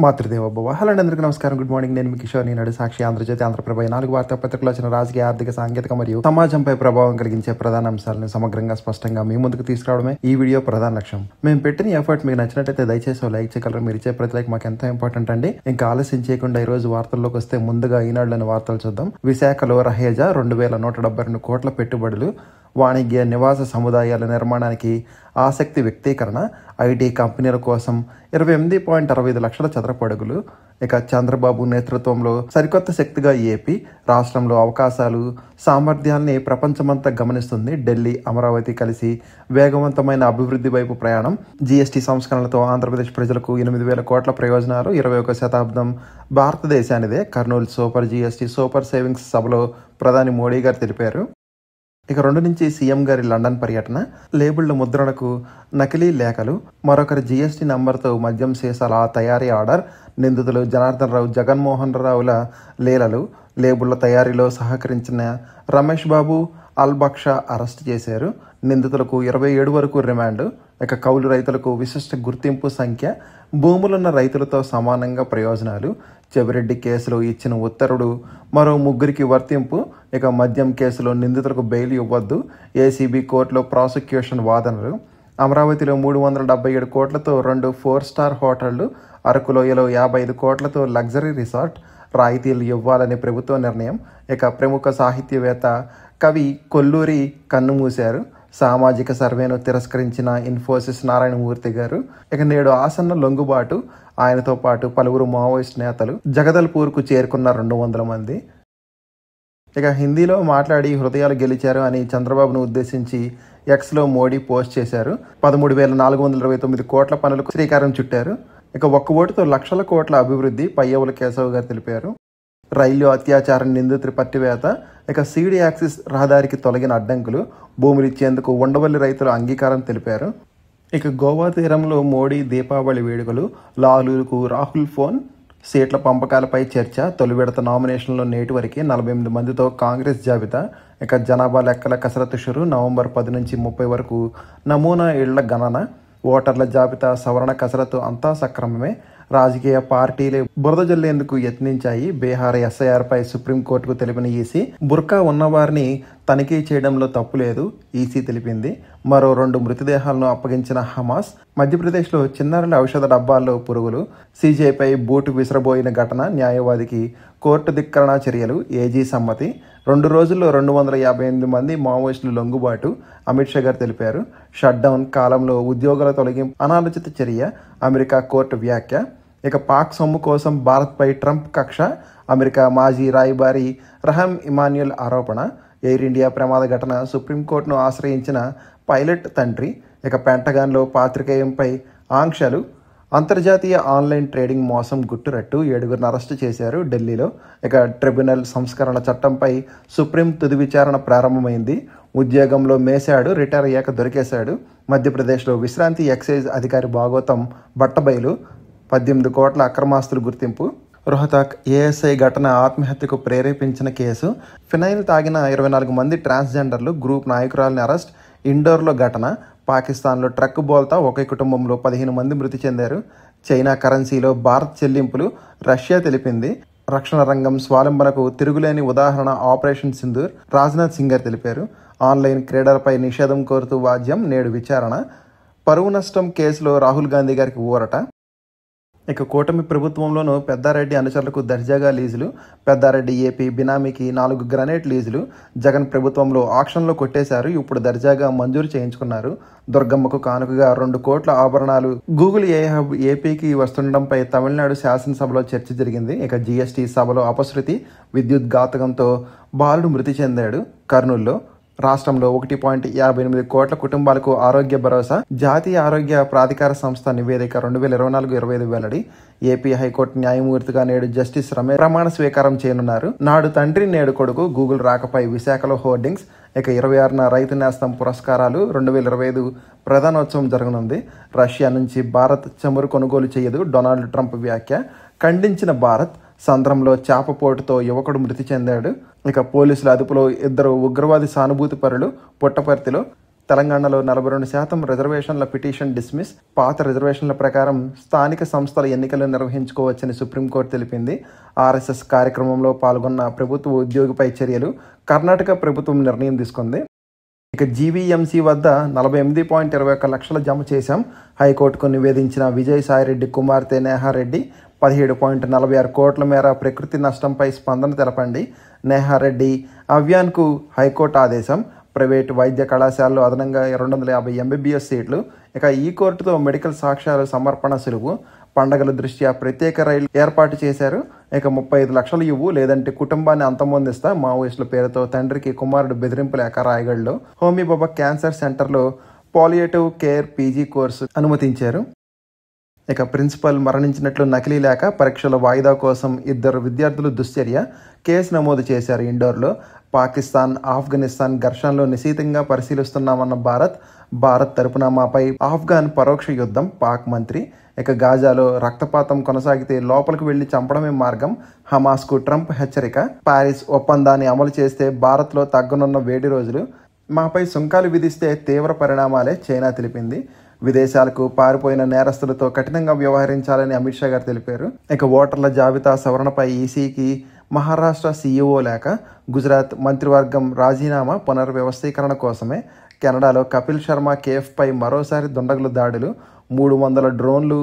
Matrudevobhava. Hello అండి, అందరికీ నమస్కారం. Good morning. నేను మీ కిషోర్. ఈనాడు సాక్షి, ఆంధ్రజ్యోతి, ఆంధ్రప్రభ 4 వార్తాపత్రికలు వచ్చిన రాజకీయ, ఆర్థిక, సాంకేతిక మరియు సమాజంపై ప్రభావం కలిగించే ప్రధాన అంశాలను సమగ్రంగా, స్పష్టంగా మీ ముందుకు తీసుకురావడమే ఈ వీడియో ప్రధాన లక్ష్యం. మేము పెట్టిన ఎఫర్ట్ మీకు నచ్చినట్టయితే దయచేసి లైక్ చేయగలరు. మీరు ఇచ్చే ప్రతి లైక్ మాకు ఎంతో ఇంపార్టెంట్ అండి. ఇంకా ఆలస్యం చేయకుండా ఈ రోజు వార్తల్లోకి వస్తే ముందుగా ఈనాడులోని వార్తలు చూద్దాం. విశాఖలో రహేజా 2172 కోట్ల పెట్టుబడులు, వాణిజ్య నివాస సముదాయాల నిర్మాణానికి ఆసక్తి వ్యక్తీకరణ, ఐటీ కంపెనీల కోసం 28.65 లక్షల చదరపు అడుగులు. ఇక చంద్రబాబు నేతృత్వంలో సరికొత్త శక్తిగా ఏపీ రాష్ట్రంలో అవకాశాలు, సామర్థ్యాన్ని ప్రపంచమంతా గమనిస్తుంది. ఢిల్లీ, అమరావతి కలిసి వేగవంతమైన అభివృద్ధి వైపు ప్రయాణం. జీఎస్టీ సంస్కరణలతో ఆంధ్రప్రదేశ్ ప్రజలకు 8,000 కోట్ల ప్రయోజనాలు. 21వ శతాబ్దం భారతదేశానిదే. Kurnool super GST super savings సభలో ప్రధాని మోడీ గారు తెలిపారు. ఇక 2 నుంచి సీఎం గారి లండన్ పర్యటన, లేబుళ్ల ముద్రణకు నకిలీ లేఖలు, మరొకరి జీఎస్టీ నంబర్తో మద్యం సీసాల తయారీ ఆర్డర్, నిందితులు జనార్దన్ రావు, జగన్మోహన్ రావుల లీలలు, లేబుళ్ల తయారీలో సహకరించిన రమేష్ బాబు, అల్బక్షా అరెస్ట్ చేశారు. నిందితులకు 27 వరకు రిమాండ్. ఇక కౌలు రైతులకు విశిష్ట గుర్తింపు సంఖ్య, భూములున్న రైతులతో సమానంగా ప్రయోజనాలు. చెవిరెడ్డి కేసులో ఇచ్చిన ఉత్తర్వుడు మరో 3కి వర్తింపు. ఇక మద్యం కేసులో నిందితులకు బెయిల్ ఇవ్వద్దు. ఏసీబీ కోర్టులో ప్రాసిక్యూషన్ వాదనలు. అమరావతిలో 377 కోట్లతో 2 4-స్టార్ హోటళ్లు, అరకులోయలో 55 కోట్లతో లగ్జరీ రిసార్ట్, రాయితీలు ఇవ్వాలని ప్రభుత్వ నిర్ణయం. ఇక ప్రముఖ సాహిత్యవేత్త, కవి కొల్లూరి కన్నుమూశారు. సామాజిక సర్వేను తిరస్కరించిన ఇన్ఫోసిస్ నారాయణమూర్తి గారు. ఇక నేడు ఆసన్న లొంగుబాటు, ఆయనతో పాటు పలువురు మావోయిస్ట్ నేతలు. జగదల్పూర్కు చేరుకున్న 200 మంది. ఇక హిందీలో మాట్లాడి హృదయాలు గెలిచారు అని చంద్రబాబును ఉద్దేశించి ఎక్స్లో మోడీ పోస్ట్ చేశారు. 13,429 కోట్ల పనులకు శ్రీకారం చుట్టారు. ఇక ఒక్క ఓటుతో లక్షల కోట్ల అభివృద్ధి, పయ్యవుల కేశవ్ గారు తెలిపారు. రైలు అత్యాచారం నిందితుడి పట్టివేత. ఇక సీడీ యాక్సిస్ రహదారికి తొలగిన అడ్డంకులు, భూములు ఇచ్చేందుకు ఉండవల్లి రైతులు అంగీకారం తెలిపారు. ఇక గోవా తీరంలో మోడీ దీపావళి వేడుకలు, లాలూకు రాహుల్ ఫోన్, సీట్ల పంపకాలపై చర్చ. తొలి విడత నామినేషన్లో నేటి వరకు 48 మందితో కాంగ్రెస్ జాబితా. ఇక జనాభా లెక్కల కసరత్తు షురు. నవంబర్ 10 నుంచి 30 వరకు నమూనా ఇళ్ల గణన. ఓటర్ల జాబితా సవరణ కసరత్తు అంతా సక్రమమే. రాజకీయ పార్టీలే బురద జల్లేందుకు యత్నించాయి. బీహార్ ఎస్ఐఆర్పై సుప్రీంకోర్టుకు తెలిపిన ఈసీ. బుర్కా ఉన్నవారిని తనిఖీ చేయడంలో తప్పు లేదు, ఈసీ తెలిపింది. మరో 2 మృతదేహాలను అప్పగించిన హమాస్. మధ్యప్రదేశ్లో చిన్నారుల ఔషధ డబ్బాల్లో పురుగులు. సీజేపై బూటు విసిరబోయిన ఘటన, న్యాయవాదికి కోర్టు ధిక్కరణ చర్యలు, ఏజీ సమ్మతి. 2 రోజుల్లో 258 మంది మావోయిస్టులు లొంగుబాటు, అమిత్ షా గారు తెలిపారు. షట్డౌన్ కాలంలో ఉద్యోగుల తొలగింపు అనాలోచిత చర్య, అమెరికా కోర్టు వ్యాఖ్య. ఇక పాక్ సొమ్ము కోసం భారత్పై ట్రంప్ కక్ష, అమెరికా మాజీ రాయబారి రహమ్ ఇమాన్యుల్ ఆరోపణ. ఎయిర్ ఇండియా ప్రమాద ఘటన, సుప్రీంకోర్టును ఆశ్రయించిన పైలట్ తండ్రి. ఇక పెంటగాన్లో పాత్రికేయంపై ఆంక్షలు. అంతర్జాతీయ ఆన్లైన్ ట్రేడింగ్ మోసం గుట్టురట్టు, 7గురిని అరెస్టు చేశారు ఢిల్లీలో. ఇక ట్రిబ్యునల్ సంస్కరణ చట్టంపై సుప్రీం తుది విచారణ ప్రారంభమైంది. ఉద్యోగంలో మేశాడు, రిటైర్ అయ్యాక దొరికేశాడు. మధ్యప్రదేశ్లో విశ్రాంతి ఎక్సైజ్ అధికారి భాగవతం బట్టబయలు. 18 కోట్ల అక్రమాస్తులు గుర్తింపు. రోహతక్ ఏఎస్ఐ ఘటన ఆత్మహత్యకు ప్రేరేపించిన కేసు. ఫినైల్ తాగిన 24 మంది ట్రాన్స్జెండర్లు, గ్రూప్ నాయకురాలని అరెస్ట్. ఇండోర్లో ఘటన. పాకిస్తాన్లో ట్రక్ బోల్తా, ఒకే కుటుంబంలో 15 మంది మృతి చెందారు. చైనా కరెన్సీలో భారత్ చెల్లింపులు, రష్యా తెలిపింది. రక్షణ రంగం స్వావలంబనకు తిరుగులేని ఉదాహరణ ఆపరేషన్ సింధూర్, రాజ్నాథ్ సింగ్ గారు తెలిపారు. ఆన్లైన్ క్రీడలపై నిషేధం కోరుతూ వాద్యం, నేడు విచారణ. పరువు నష్టం కేసులో రాహుల్ గాంధీ గారికి ఊరట. ఇక కూటమి ప్రభుత్వంలోనూ పెద్దారెడ్డి అనుచరులకు దర్జాగా లీజులు. పెద్దారెడ్డి ఏపీ బినామీకి 4 గ్రనేట్ లీజులు. జగన్ ప్రభుత్వంలో ఆక్షన్లో కొట్టేశారు, ఇప్పుడు దర్జాగా మంజూరు చేయించుకున్నారు. దుర్గమ్మకు కానుకగా 2 కోట్ల ఆభరణాలు. గూగుల్ ఏ హబ్ ఏపీకి వస్తుండడంపై తమిళనాడు శాసనసభలో చర్చ జరిగింది. ఇక జీఎస్టీ సభలో అపశృతి, విద్యుత్ ఘాతకంతో బాలుడు మృతి చెందాడు కర్నూలులో. రాష్ట్రంలో 1.58 కోట్ల కుటుంబాలకు ఆరోగ్య భరోసా. జాతీయ ఆరోగ్య ప్రాధికార సంస్థ నివేదిక 2024-25 వెల్లడి. ఏపీ హైకోర్టు న్యాయమూర్తిగా నేడు జస్టిస్ రమేష్ ప్రమాణ స్వీకారం చేయనున్నారు. నాడు తండ్రి నేడు కొడుకు, గూగుల్ రాకపై విశాఖలో హోర్డింగ్స్. ఇక 26న రైతు నేస్తం పురస్కారాలు 2025 ప్రధానోత్సవం జరగనుంది. రష్యా నుంచి భారత్ చమురు కొనుగోలు చేయదు, డొనాల్డ్ ట్రంప్ వ్యాఖ్య. ఖండించిన భారత్. సంద్రంలో చేపపోటుతో యువకుడు మృతి చెందాడు. ఇక పోలీసుల అదుపులో 2 ఉగ్రవాది సానుభూతి పరులు పుట్టపర్తిలో. తెలంగాణలో 42% రిజర్వేషన్ల పిటిషన్ డిస్మిస్. పాత రిజర్వేషన్ల ప్రకారం స్థానిక సంస్థల ఎన్నికలు నిర్వహించుకోవచ్చని సుప్రీంకోర్టు తెలిపింది. ఆర్ఎస్ఎస్ కార్యక్రమంలో పాల్గొన్న ప్రభుత్వ ఉద్యోగిపై చర్యలు కర్ణాటక ప్రభుత్వం నిర్ణయం తీసుకుంది. ఇక జీవీఎంసీ వద్ద 48.21 లక్షల జమ చేశాం. హైకోర్టుకు నివేదించిన విజయసాయిరెడ్డి కుమార్తె నేహారెడ్డి 17.46 కోట్ల మేర ప్రకృతి నష్టంపై స్పందన తెలపండి. నేహారెడ్డి అవ్యాన్కు హైకోర్టు ఆదేశం. ప్రైవేటు వైద్య కళాశాలలో అదనంగా 250 MBBS సీట్లు. ఇక ఈ కోర్టుతో మెడికల్ సాక్ష్యాలు సమర్పణ సులువు. పండగల దృష్ట్యా ప్రత్యేక రైలు ఏర్పాటు చేశారు. ఇక 35 లక్షలు ఇవ్వు లేదంటే కుటుంబాన్ని అంతమొందిస్తా మావోయిస్టుల పేరుతో తండ్రికి కుమారుడు బెదిరింపు లేఖ రాయగఢ్లో. హోమీబాబా క్యాన్సర్ సెంటర్లో పాలియేటివ్ కేర్ పీజీ కోర్సు అనుమతించారు. ఇక ప్రిన్సిపల్ మరణించినట్లు నకిలీ లేఖ. పరీక్షల వాయిదా కోసం 2 విద్యార్థులు దుశ్చర్య. కేసు నమోదు చేశారు ఇండోర్లో. పాకిస్తాన్ ఆఫ్ఘనిస్తాన్ ఘర్షణలో నిశితంగా పరిశీలిస్తున్నామన్న భారత్ తరపున మాపై ఆఫ్ఘాన్ పరోక్ష యుద్ధం పాక్ మంత్రి. ఇక గాజాలో రక్తపాతం కొనసాగితే లోపలికి వెళ్లి చంపడమే మార్గం. హమాస్కు ట్రంప్ హెచ్చరిక. పారిస్ ఒప్పందాన్ని అమలు చేస్తే భారత్లో తగ్గనున్న వేడి రోజులు. మాపై సుంకాలు విధిస్తే తీవ్ర పరిణామాలే చైనా తెలిపింది. విదేశాలకు పారిపోయిన నేరస్తులతో కఠినంగా వ్యవహరించాలని అమిత్ షా గారు తెలిపారు. ఇక ఓటర్ల జాబితా సవరణపై ఈసీకి మహారాష్ట్ర సీఈఓ లేఖ. గుజరాత్ మంత్రివర్గం రాజీనామా పునర్వ్యవస్థీకరణ కోసమే. కెనడాలో కపిల్ శర్మ కేఫ్పై మరోసారి దుండగుల దాడులు. 300 డ్రోన్లు,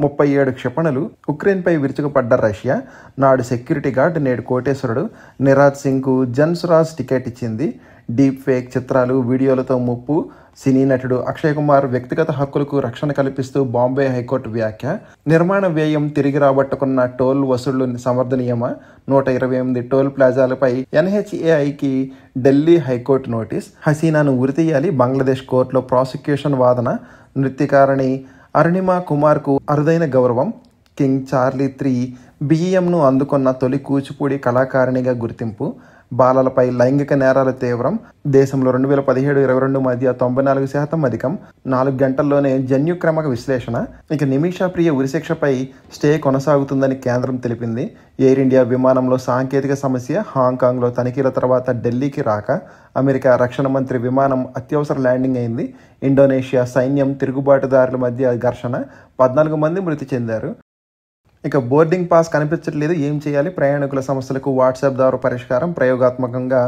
37 క్షిపణులు. ఉక్రెయిన్పై విరుచుకుపడ్డ రష్యా. నాడు సెక్యూరిటీ గార్డ్, నేడు కోటేశ్వరుడు. నిరాజ్ సింగ్కు జన్స్రాజ్ టికెట్ ఇచ్చింది. డీప్ ఫేక్ చిత్రాలు, వీడియోలతో ముప్పు. సినీ నటుడు అక్షయ్ కుమార్ వ్యక్తిగత హక్కులకు రక్షణ కల్పిస్తూ బాంబే హైకోర్టు వ్యాఖ్య. నిర్మాణ వ్యయం తిరిగి రాబట్టుకున్న టోల్ వసూళ్లు సమర్థనీయమా? 128 టోల్ ప్లాజాలపై NHAIకి ఢిల్లీ హైకోర్టు నోటీస్. హసీనాను ఉరితీయాలి. బంగ్లాదేశ్ కోర్టులో ప్రాసిక్యూషన్ వాదన. నృత్యకారిణి అరుణిమా కుమార్కు అరుదైన గౌరవం. కింగ్ చార్లీ 3 BEMను అందుకున్న తొలి కూచిపూడి కళాకారిణిగా గుర్తింపు. బాలలపై లైంగిక నేరాలు తీవ్రం. దేశంలో 2017-22 మధ్య 94% అధికం. 4 గంటల్లోనే జన్యుక్రమక విశ్లేషణ. ఇక నిమిషా ప్రియ ఉరిశిక్షపై స్టే కొనసాగుతుందని కేంద్రం తెలిపింది. ఎయిర్ ఇండియా విమానంలో సాంకేతిక సమస్య. హాంకాంగ్లో తనిఖీల తర్వాత ఢిల్లీకి రాక. అమెరికా రక్షణ మంత్రి విమానం అత్యవసర ల్యాండింగ్ అయింది. ఇండోనేషియా సైన్యం తిరుగుబాటుదారుల మధ్య ఘర్షణ. 14 మంది మృతి చెందారు. ఇక బోర్డింగ్ పాస్ కనిపించట్లేదు, ఏం చేయాలి? ప్రయాణికుల సమస్యలకు వాట్సాప్ ద్వారా పరిష్కారం ప్రయోగాత్మకంగా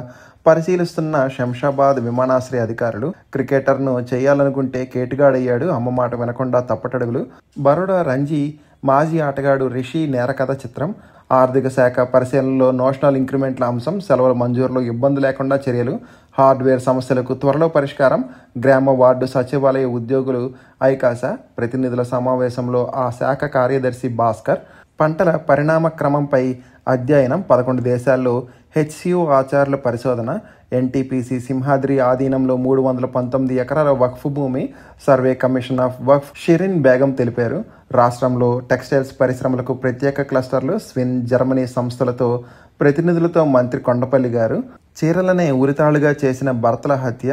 పరిశీలిస్తున్న శంషాబాద్ విమానాశ్రయ అధికారులు. క్రికెటర్ను చేయాలనుకుంటే కేటుగాడయ్యాడు, అమ్మ మాట వినకుండా తప్పటడుగులు. బరోడా రంజీ మాజీ ఆటగాడు రిషి నేరకథ చిత్రం. ఆర్థిక శాఖ పరిశీలనలో నోషనల్ ఇంక్రిమెంట్ల అంశం. సెలవుల మంజూరులో ఇబ్బంది లేకుండా చర్యలు. హార్డ్వేర్ సమస్యలకు త్వరలో పరిష్కారం. గ్రామ వార్డు సచివాలయ ఉద్యోగులు ఐకాస ప్రతినిధుల సమావేశంలో ఆ శాఖ కార్యదర్శి భాస్కర్. పంటల పరిణామ క్రమంపై అధ్యయనం. 11 దేశాల్లో HCO ఆచార్యుల పరిశోధన. NTPC సింహాద్రి ఆధీనంలో 319 ఎకరాల వక్ఫ్ భూమి. సర్వే కమిషన్ ఆఫ్ వక్ఫ్ షిరిన్ బేగం తెలిపారు. రాష్ట్రంలో టెక్స్టైల్స్ పరిశ్రమలకు ప్రత్యేక క్లస్టర్లు. స్విన్, జర్మనీ సంస్థలతో ప్రతినిధులతో మంత్రి కొండపల్లి గారు. చీరలనే ఉరితాళ్లుగా చేసిన భర్తల హత్య.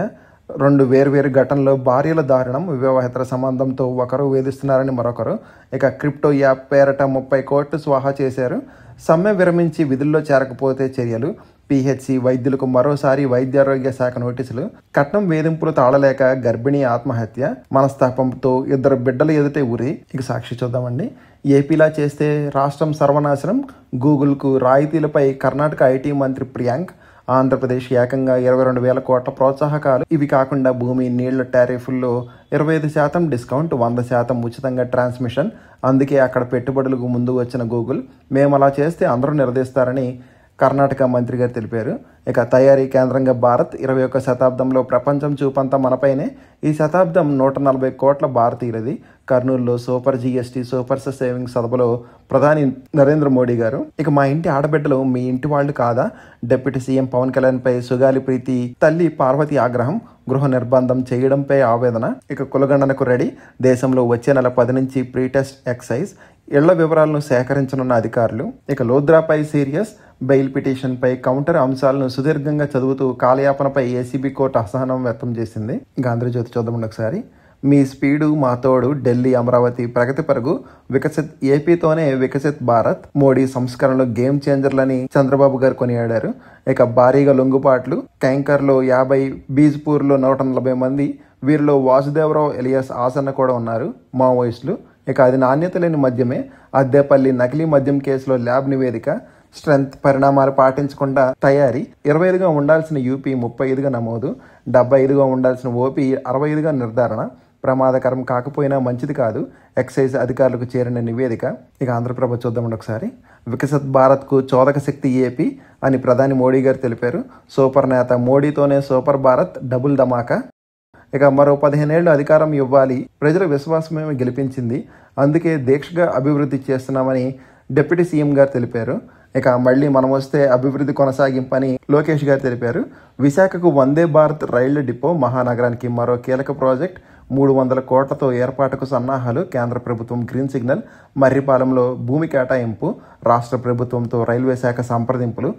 2 వేర్వేరు ఘటనలో భార్యల దారుణం. వివాహేతర సంబంధంతో ఒకరు వేధిస్తున్నారని మరొకరు. ఇక క్రిప్టో యాప్ పేరట 30 కోట్లు స్వాహా చేశారు. సమ్మె విరమించి విధుల్లో చేరకపోతే చర్యలు. PHC వైద్యులకు మరోసారి వైద్యారోగ్య శాఖ నోటీసులు. కట్నం వేధింపులు తాళలేక గర్భిణీ ఆత్మహత్య. మనస్తాపంతో 2 బిడ్డలు ఎదుటే ఉరి. ఇక సాక్షి చూద్దామండి. ఏపీలా చేస్తే రాష్ట్రం సర్వనాశనం. గూగుల్కు రాయితీలపై కర్ణాటక IT మంత్రి ప్రియాంక్. ఆంధ్రప్రదేశ్ ఏకంగా 22,000 కోట్ల ప్రోత్సాహకాలు. ఇవి కాకుండా భూమి, నీళ్ల టారిఫ్ల్లో 25% డిస్కౌంట్, 100% ఉచితంగా ట్రాన్స్మిషన్. అందుకే అక్కడ పెట్టుబడులకు ముందు వచ్చిన గూగుల్. మేము అలా చేస్తే అందరూ నిలదీస్తారని కర్ణాటక మంత్రి గారు తెలిపారు. ఇక తయారీ కేంద్రంగా భారత్. 21వ శతాబ్దంలో ప్రపంచం చూపంతా మనపైనే. ఈ శతాబ్దం 140 కోట్ల భారతీయులది. కర్నూలులో సూపర్ GST సూపర్ సేవింగ్స్ సభలో ప్రధాని నరేంద్ర మోడీ గారు. ఇక మా ఇంటి ఆడబిడ్డలు మీ ఇంటి వాళ్ళు కాదా? డిప్యూటీ సీఎం పవన్ కళ్యాణ్పై సుగాలి ప్రీతి తల్లి పార్వతి ఆగ్రహం. గృహ నిర్బంధం చేయడంపై ఆవేదన. ఇక కులగణనకు రెడీ. దేశంలో వచ్చే నెల 10 నుంచి ప్రీ టెస్ట్ ఎక్సైజ్. ఇళ్ల వివరాలను సేకరించనున్న అధికారులు. ఇక లోద్రాపై సీరియస్. బెయిల్ పిటిషన్పై కౌంటర్ అంశాలను సుదీర్ఘంగా చదువుతూ కాలయాపనపై ACB కోర్టు అసహనం వ్యక్తం చేసింది. ఆంధ్రజ్యోతి చూద్దామండి ఒకసారి. మీ స్పీడు మా తోడు. ఢిల్లీ అమరావతి ప్రగతి పరుగు. వికసిత్ ఏపీతోనే వికసిత్ భారత్. మోడీ సంస్కరణలు గేమ్ చేంజర్లని చంద్రబాబు గారు కొనియాడారు. ఇక భారీగా లొంగుబాట్లు. క్యాంకర్లో 50, బీజ్పూర్లో 140 మంది, వీరిలో వాసుదేవరావు ఎలియాస్ ఆసన్న కూడా ఉన్నారు మావోయిస్టులు. ఇక అది నాణ్యత లేని మద్యమే. అద్దెపల్లి నకిలీ మద్యం కేసులో ల్యాబ్ నివేదిక, స్ట్రెంత్ పరిణామాలు పాటించకుండా తయారీ, 25గా ఉండాల్సిన యూపీ 35గా నమోదు, 75గా ఉండాల్సిన ఓపీ 65గా నిర్ధారణ, ప్రమాదకరం కాకపోయినా మంచిది కాదు, ఎక్సైజ్ అధికారులకు చేరిన నివేదిక. ఇక ఆంధ్రప్రభ చూద్దామండి ఒకసారి. వికసిత్ భారత్కు చోదక శక్తి ఏపీ అని ప్రధాని మోడీ గారు తెలిపారు. సూపర్ నేత మోడీతోనే సూపర్ భారత్ డబుల్ ధమాకా. ఇక మరో 15 ఏళ్లు అధికారం ఇవ్వాలి, ప్రజల విశ్వాసమే గెలిపించింది, అందుకే దీక్షగా అభివృద్ధి చేస్తున్నామని డిప్యూటీ సీఎం గారు తెలిపారు. ఇక మళ్ళీ మనం వస్తే అభివృద్ధి కొనసాగింపని లోకేష్ గారు తెలిపారు. విశాఖకు వందే భారత్ రైళ్ల డిపో, మహానగరానికి మరో కీలక ప్రాజెక్ట్, 300 కోట్లతో ఏర్పాటుకు సన్నాహాలు, కేంద్ర ప్రభుత్వం గ్రీన్ సిగ్నల్, మర్రిపాలెంలో భూమి కేటాయింపు, రాష్ట్ర ప్రభుత్వంతో రైల్వే శాఖ సంప్రదింపులు.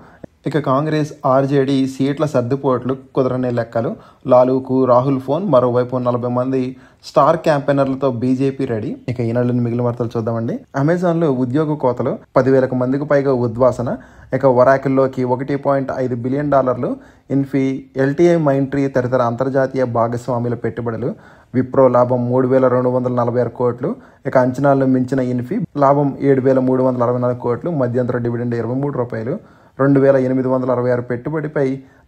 ఇక కాంగ్రెస్ ఆర్జేడీ సీట్ల సర్దుపోట్లు కుదరని లెక్కలు, లాలూకు రాహుల్ ఫోన్, మరోవైపు 40 మంది స్టార్ క్యాంపెయినర్లతో బీజేపీ రెడీ. ఇక ఈనాడులోని మిగిలిన వార్తలు చూద్దామండి. అమెజాన్లో ఉద్యోగ కోతలు, 10,000 మందికి పైగా ఉద్వాసన. ఇక ఒరాకిల్లోకి $1.5 బిలియన్, ఇన్ఫీ, ఎల్టీఐ మైంట్రీ తదితర అంతర్జాతీయ భాగస్వామ్యుల పెట్టుబడులు. విప్రో లాభం 3,246 కోట్లు. ఇక అంచనాలను మించిన ఇన్ఫీ లాభం 7,364 కోట్లు. మధ్యంతర డివిడెండ్ ₹23. 2,866 పెట్టుబడిపై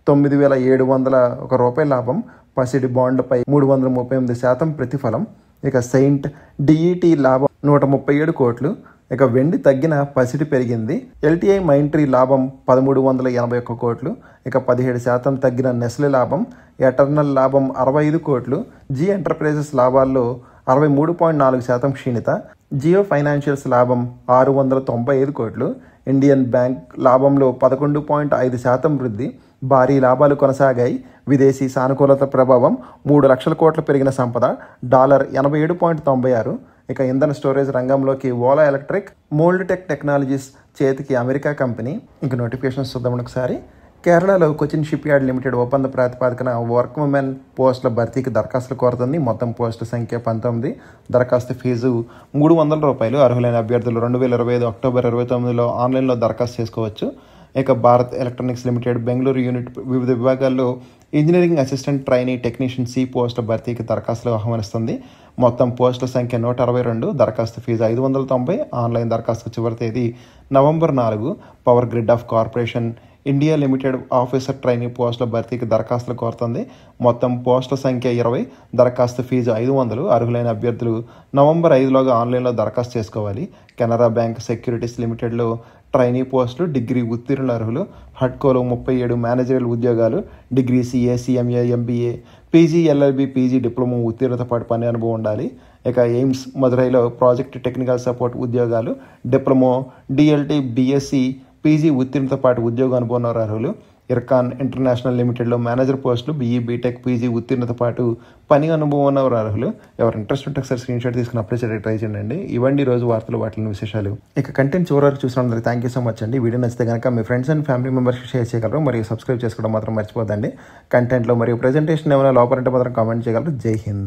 9,701 లాభం. పసిడి బాండ్పై 338% ప్రతిఫలం. ఇక సెయింట్ డిఈటి లాభం 137 కోట్లు. ఇక వెండి తగ్గిన పసిడి పెరిగింది. ఎల్టీఐ మైంట్రీ లాభం 1,381 కోట్లు. ఇక 17% తగ్గిన నెస్లే లాభం. ఎటర్నల్ లాభం 65 కోట్లు. జీ ఎంటర్ప్రైజెస్ లాభాల్లో 63.4% క్షీణిత. జియో ఫైనాన్షియల్స్ లాభం 695 కోట్లు. ఇండియన్ బ్యాంక్ లాభంలో 11.5% వృద్ధి. భారీ లాభాలు కొనసాగాయి. విదేశీ సానుకూలత ప్రభావం. 3 లక్షల కోట్ల పెరిగిన సంపద. $87.96. ఇక ఇంధన స్టోరేజ్ రంగంలోకి Ola electric, mould tech technologies చేతికి అమెరికా కంపెనీ. ఇంక నోటిఫికేషన్స్ చూద్దాం ఒకసారి. కేరళలో కొచ్చిన్ షిప్ యార్డ్ లిమిటెడ్ ఒప్పంద ప్రాతిపాదికన వర్క్ ఉమెన్ పోస్టుల భర్తీకి దరఖాస్తులు కోరుతుంది. మొత్తం పోస్టుల సంఖ్య 19. దరఖాస్తు ఫీజు ₹300. అర్హులైన అభ్యర్థులు 2025 అక్టోబర్ 29లో ఆన్లైన్లో దరఖాస్తు చేసుకోవచ్చు. ఇక Bharat electronics limited Bengaluru unit వివిధ విభాగాల్లో engineering assistant, trainee, technician C పోస్టుల భర్తీకి దరఖాస్తులు ఆహ్వానిస్తుంది. మొత్తం పోస్టుల సంఖ్య 162. దరఖాస్తు ఫీజు ₹590. ఆన్లైన్ దరఖాస్తు చివరి తేదీ November 4. Power grid of corporation India limited officer trainee పోస్టుల భర్తీకి దరఖాస్తులు కోరుతుంది. మొత్తం పోస్టుల సంఖ్య 20. దరఖాస్తు ఫీజు ₹500. అర్హులైన అభ్యర్థులు నవంబర్ 5లోగా ఆన్లైన్లో దరఖాస్తు చేసుకోవాలి. కెనరా బ్యాంక్ సెక్యూరిటీస్ లిమిటెడ్లో ట్రైనీ పోస్టులు, డిగ్రీ ఉత్తీర్ణుల అర్హులు. హడ్కోలో 37 మేనేజరియల్ ఉద్యోగాలు. Degree CA, CMA, MBA, PG, LLB, PG diploma ఉత్తీర్ణత పాటు పని అనుభవం ఉండాలి. ఇక ఎయిమ్స్ మదురైలో ప్రాజెక్ట్ టెక్నికల్ సపోర్ట్ ఉద్యోగాలు. డిప్లొమా, DLT, BSc, PG ఉత్తీర్ణత పాటు ఉద్యోగ అనుభవం అర్హులు. ఇర్కాన్ ఇంటర్నేషనల్ లిమిటెడ్లో మేనేజర్ పోస్టులు. BE, BTech, PG ఉత్తీర్ణత పాటు పని అనుభవం ఉన్నవారు అర్హులు. ఎవరు ఇంట్రెస్ట్ ఉంటే ఒకసారి స్క్రీన్ షాట్ తీసుకుని అప్లై చేయడానికి ట్రై చేయండి. ఇవ్వండి రోజు వార్తలు, వాటిని విశేషాలు. ఇక కంటెంట్ చివరి వరకు చూసినందుకు థ్యాంక్ యూ సో మచ్ అండి. వీడియో నచ్చితే కనుక మీ ఫ్రెండ్స్ అండ్ ఫ్యామిలీ మెంబర్స్కి షేర్ చేయగలరు. మరియు సబ్స్క్రైబ్ చేసుకోవడం మాత్రం మర్చిపోదండి. కంటెంట్లో మరియు ప్రెజెంటేషన్ ఏమైనా లోపలంటే మాత్రం కామెంట్ చేయగలరు. జై హింద్.